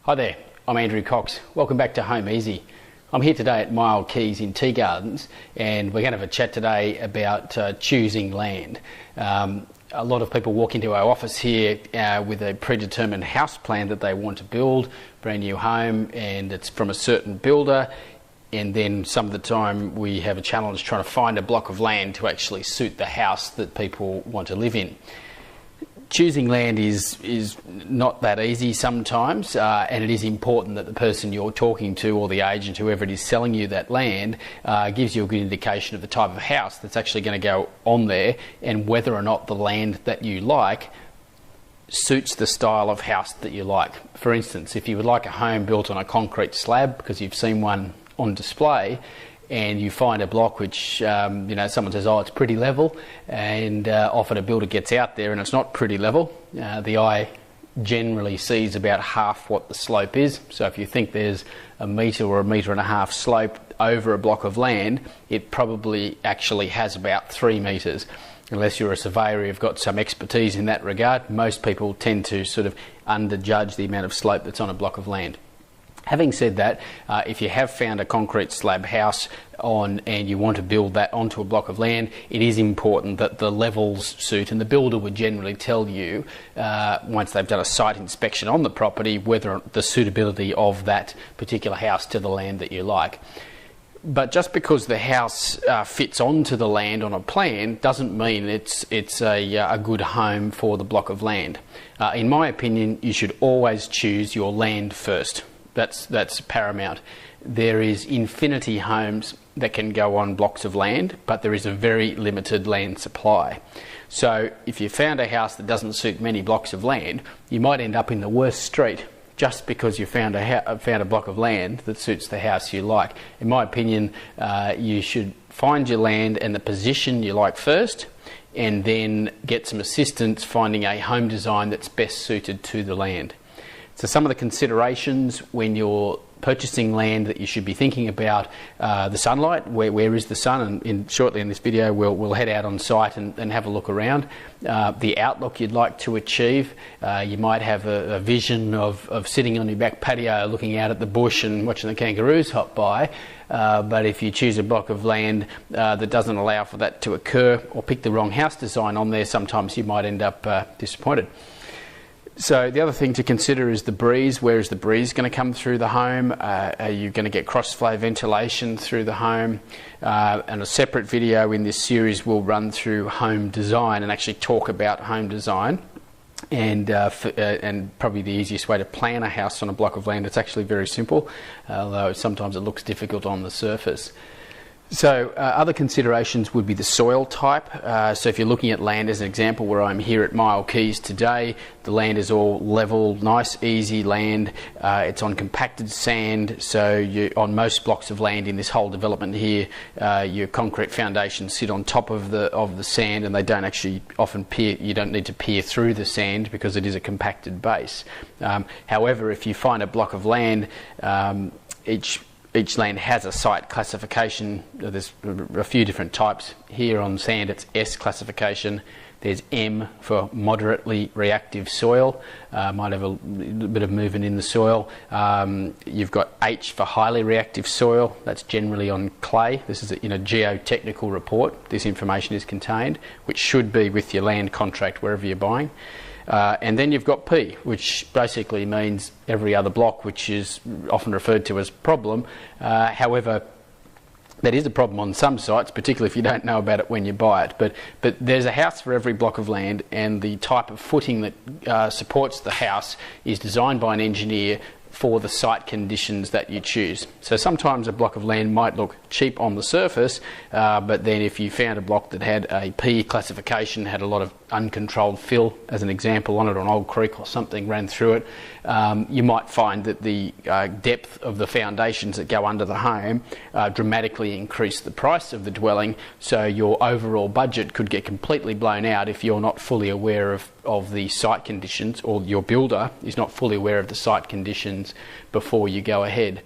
Hi there, I'm Andrew Cox. Welcome back to Home Easy. I'm here today at Mile Keys in Tea Gardens, and we're going to have a chat today about choosing land. A lot of people walk into our office here with a predetermined house plan that they want to build, brand new home, and it's from a certain builder. And then some of the time we have a challenge trying to find a block of land to actually suit the house that people want to live in. Choosing land is not that easy sometimes, and it is important that the person you're talking to or the agent, whoever it is selling you that land, gives you a good indication of the type of house that's actually going to go on there and whether or not the land that you like suits the style of house that you like. For instance, if you would like a home built on a concrete slab because you've seen one on display, and you find a block which, someone says, oh, it's pretty level, and often a builder gets out there and it's not pretty level. The eye generally sees about half what the slope is. So if you think there's a metre or a metre and a half slope over a block of land, it probably actually has about 3 metres. Unless you're a surveyor, you've got some expertise in that regard. Most people tend to sort of underjudge the amount of slope that's on a block of land. Having said that, if you have found a concrete slab house and you want to build that onto a block of land, it is important that the levels suit, and the builder would generally tell you once they've done a site inspection on the property whether the suitability of that particular house to the land that you like. But just because the house fits onto the land on a plan doesn't mean it's a good home for the block of land. In my opinion, you should always choose your land first. That's paramount. There is infinity homes that can go on blocks of land, but there is a very limited land supply. So if you found a house that doesn't suit many blocks of land, you might end up in the worst street just because you found a block of land that suits the house you like. In my opinion, you should find your land and the position you like first, and then get some assistance finding a home design that's best suited to the land. So some of the considerations when you're purchasing land that you should be thinking about: the sunlight, where is the sun, and shortly in this video we'll head out on site and have a look around. The outlook you'd like to achieve. You might have a vision of sitting on your back patio looking out at the bush and watching the kangaroos hop by, but if you choose a block of land that doesn't allow for that to occur, or pick the wrong house design on there, sometimes you might end up disappointed. So the other thing to consider is the breeze. Where is the breeze going to come through the home? Are you going to get cross-flow ventilation through the home? And a separate video in this series will run through home design and actually talk about home design and probably the easiest way to plan a house on a block of land. It's actually very simple, although sometimes it looks difficult on the surface. So other considerations would be the soil type. So if you're looking at land as an example, where I'm here at Mile Keys today, the land is all level, nice, easy land. It's on compacted sand, so on most blocks of land in this whole development here, your concrete foundations sit on top of the sand, and they don't actually often peer. You don't need to peer through the sand because it is a compacted base. However, if you find a block of land, each land has a site classification. There's a few different types. Here on sand it's S classification. There's M for moderately reactive soil. Might have a bit of movement in the soil. You've got H for highly reactive soil. That's generally on clay. This is in a geotechnical report. This information is contained, which should be with your land contract wherever you're buying. And then you've got P, which basically means every other block, which is often referred to as problem. However, that is a problem on some sites, particularly if you don't know about it when you buy it. But there's a house for every block of land, and the type of footing that supports the house is designed by an engineer for the site conditions that you choose. So sometimes a block of land might look cheap on the surface, but then if you found a block that had a P classification, had a lot of uncontrolled fill, as an example, on it, on Old Creek or something ran through it, you might find that the depth of the foundations that go under the home dramatically increase the price of the dwelling, so your overall budget could get completely blown out if you're not fully aware of the site conditions, or your builder is not fully aware of the site conditions before you go ahead.